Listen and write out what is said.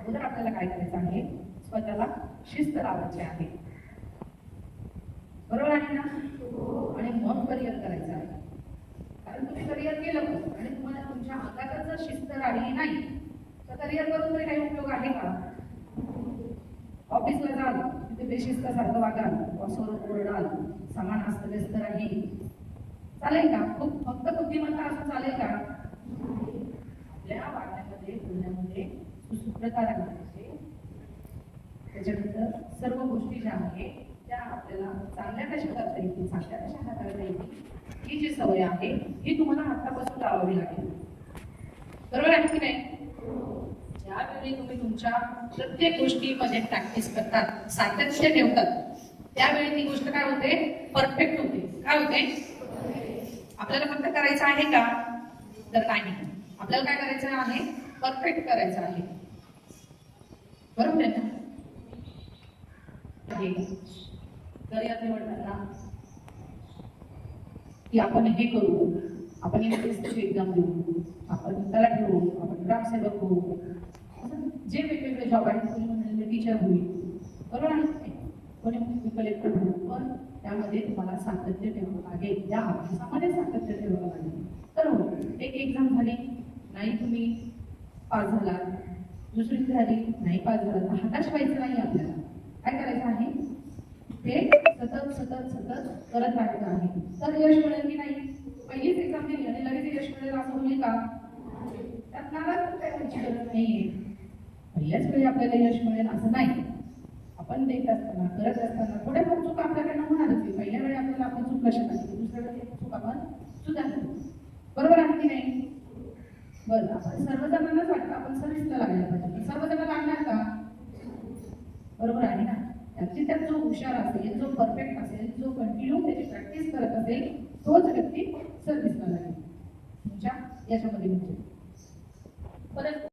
अगोदर आपल्याला काय करायचं आहे, स्वतःला शिस्त लावायची आहे. बरोबर आहे ना? आणि मग करिअर करायचं आहे. कारण तुम्ही करिअर केलं आणि तुम्हाला तुमच्या अंगात जर शिस्त राहिली नाही तर करिअर करून तरी काही उपयोग आहे का? ऑफिसला जाल तिथे बेशिस्तासारखं वागाल, बॉसवर ओरडाल, सामान अस्तव्यस्त राहील, चालेल का? फक्त बुद्धिमत्ता असं चालेल का? आपल्या वागण्यामध्ये बोलण्यामध्ये सुसूत्रता राहिली, त्याच्यानंतर सर्व गोष्टी ज्या आहेत त्या आपल्याला चांगल्या कशा करता येतील, चांगल्या कशा हाताळता येतील, ही जी सवय आहे ही तुम्हाला आतापासून लावावी लागेल. बरोबर आहे की नाही? ज्यावेळी तुम्ही तुमच्या प्रत्येक गोष्टीमध्ये प्रॅक्टिस करतात, सातत्य ठेवतात, त्यावेळी ती गोष्ट काय होते, परफेक्ट होते. काय होते? आपल्याला फक्त करायचं आहे का? तर नाही, आपल्याला काय करायचं आहे, परफेक्ट करायचं आहे. बरोबर आहे ना? करिअर निवडताना की आपण हे करू, आपण एमपीएससीची एक्झाम देऊ, आपण तलाठी होऊ, आपण ग्रामसेवक होऊ, जे वेगवेगळे जॉब आहेत, कोणी म्हणजे टीचर होईल, बरोबर आहे, कोणी कलेक्टर होईल, पण त्यामध्ये तुम्हाला सातत्य ठेवावं लागेल, त्या अभ्यासामध्ये सातत्य ठेवावं लागेल. तर हो, एक एक्झाम झाली नाही, तुम्ही पास झाला, दुसरी झाली नाही पास झाला, तर हताश व्हायचं नाही. आपल्याला काय करायचं आहे, ते सतत सतत सतत करत राहायचं आहे. तर यश मिळेल की नाही? पहिलीच एक्झाम दिली आणि लगेच यश मिळेल असं होईल का? त्यात नाराज काय व्हायची गरज नाहीये. पहिल्याच वेळी आपल्याला यश मिळेल असं नाही. आपण देत असताना, करत असताना थोड्याफार चूक आपल्याकडनं होणारच आहे. पहिल्या वेळी आपल्याला आपण चूक लक्षात आली, दुसऱ्या वेळी चूक आपण सुधारतो. बरोबर आहे की नाही? बरं, आपण सर्वजणांनाच वाटतं आपण सर्व्हिसला लागलं पाहिजे, सर्वजण लागणार का? बरोबर आहे ना? त्यात जो हुशार असेल, जो परफेक्ट असेल, जो कंटिन्यू त्याची प्रॅक्टिस करत असेल, तोच व्यक्ती सर्व्हिसला लागेल तुमच्या याच्यामध्ये. म्हणजे परत